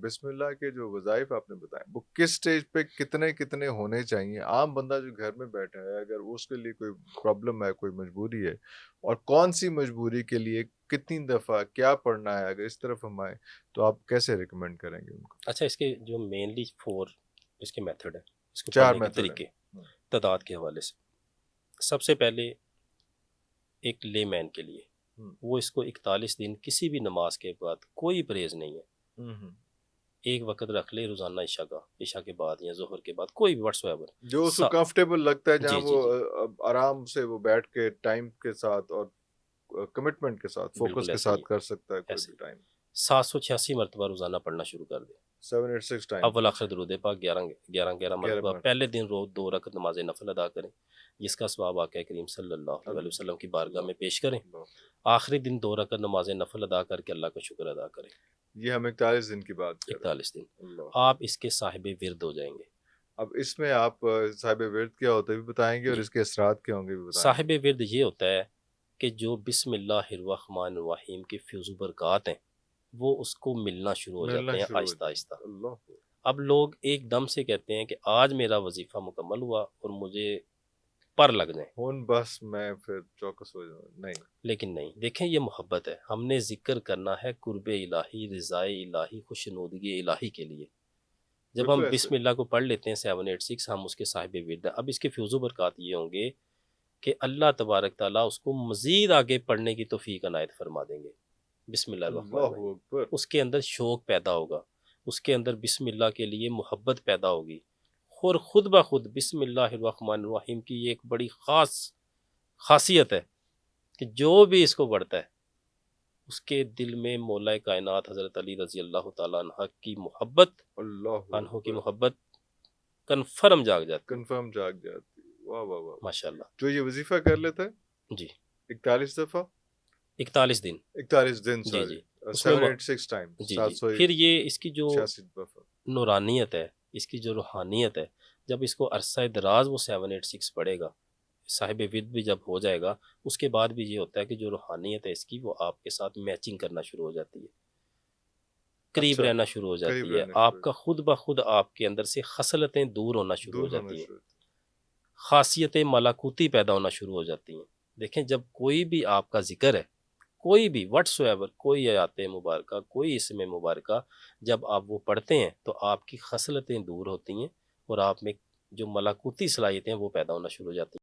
بسم اللہ کے جو وظائف آپ نے بتائے وہ کس سٹیج پہ کتنے کتنے ہونے چاہیے؟ عام بندہ جو گھر میں بیٹھا ہے اگر اس کے لیے کوئی پرابلم ہے، کوئی مجبوری ہے، اور کون سی مجبوری کے لیے کتنی دفعہ کیا پڑھنا ہے، اگر اس طرف ہم آئیں تو آپ کیسے ریکمینڈ کریں گے ان کو؟ اچھا، اس کے جو مینلی 4 اس کے میتھڈ ہے، اس کو 4 پڑھنے کے میتھڈ ہیں۔ طریقے تعداد کے حوالے سے. سب سے پہلے ایک لے مین کے لیے ہم، وہ اس کو 41 دن کسی بھی نماز کے بعد کوئی پرہیز نہیں ہے، ہم۔ ایک وقت رکھ لے روزانہ عشاء کے بعد یا ظہر کے بعد، کوئی بھی وٹس ایور. جو اس کو کمفرٹیبل لگتا ہے، جہاں جی وہ جی جی، آرام سے وہ بیٹھ کے ٹائم کے ساتھ اور کمٹمنٹ کے ساتھ، فوکس بالکل کے ایسے ہی ساتھ کر سکتا ہے کوئی ایسے بھی ہی ٹائم۔ 786 مرتبہ روزانہ پڑھنا شروع کر دے. 786 ٹائم۔ اول آخر اچھا، درود پاک 11 مرتبہ 11 پہلے دن روز 2 رکعت نماز نفل ادا کریں، جس کا ثواب آقا کریم صلی اللہ علیہ وسلم کی بارگاہ میں پیش کریں. اللہ۔ آخری دن 2 رکعت نماز نفل ادا کر کے اللہ کا شکر ادا کریں. یہ ہم 41 دن کی بات کر رہے 41 دن ہیں۔ اللہ۔ آپ اس کے صاحب ورد ہو جائیں گے. اب اس میں آپ صاحب ورد کیا ہوتا ہے بھی بتائیں گے، اور جی، اس کے اثرات کیا ہوں گے بھی بتائیں صاحب گے۔ ورد یہ ہوتا ہے کہ جو بسم اللہ الرحمن الرحیم کی فیض و برکات ہیں وہ اس کو ملنا شروع ہو ملنا جاتے ہیں شروع ہو آہستہ جائے۔ آہستہ. اللہ۔ اب لوگ ایک دم سے کہتے ہیں کہ آج میرا وظیفہ مکمل ہوا اور مجھے پر لگ جائیں، ہون بس میں پھر چوکس ہو جاؤں، نہیں۔ لیکن نہیں. دیکھیں یہ محبت ہے، ہم نے ذکر کرنا ہے قرب الہی، رضائے الہی، خوشنودگی الہی کے لیے. جب بالکل ہم ایسے۔ بسم اللہ کو پڑھ لیتے ہیں 786 ہم اس کے صاحب ورد ہیں. اب اس کے فیض و برکات یہ ہوں گے کہ اللہ تبارک تعالیٰ اس کو مزید آگے پڑھنے کی توفیق عنایت فرما دیں گے. بسم اللہ الرحمن اللہ الرحیم، اکبر۔ اس کے اندر شوق پیدا ہوگا، اس کے اندر بسم اللہ کے لیے محبت پیدا ہوگی، اور خود بخود بسم اللہ الرحمن الرحیم کی یہ ایک بڑی خاصیت ہے کہ جو بھی اس کو پڑھتا ہے اس کے دل میں مولا کائنات حضرت علی رضی اللہ تعالیٰ عنہ کی محبت، اللہ عنہ کی اکبر۔ محبت کنفرم جاگ جاتی ہے. کنفرم جاگ جاتی۔ واہ واہ واہ۔ ماشاء اللہ. جو یہ وظیفہ کر لیتا ہے جی، 41 دفعہ، 41 دن. 41 دن، جی سوری، جی، اس میں 786 ٹائم، جی جی، پھر 786 یہ اس کی جو دفعہ۔ نورانیت ہے، اس کی جو روحانیت ہے، جب اس کو عرصہ دراز وہ 786 پڑھے گا، صاحب ود بھی جب ہو جائے گا، اس کے بعد بھی یہ ہوتا ہے کہ جو روحانیت ہے اس کی وہ آپ کے ساتھ میچنگ کرنا شروع ہو جاتی ہے، قریب اچھا، رہنا شروع ہو قریب جاتی ہے. رہنا شروع آپ کا خود بخود آپ کے اندر سے خصلتیں دور ہونا شروع ہو دور ہونا جاتی ہیں، شروع ہوتا خاصیتیں ملاکوتی پیدا ہونا شروع ہو جاتی ہیں. دیکھیں جب کوئی بھی آپ کا ذکر ہے، کوئی بھی وٹس ایور، کوئی آیات مبارکہ، کوئی اسم مبارکہ جب آپ وہ پڑھتے ہیں تو آپ کی خصلتیں دور ہوتی ہیں اور آپ میں جو ملاکوتی صلاحیتیں ہیں وہ پیدا ہونا شروع ہو جاتی ہیں.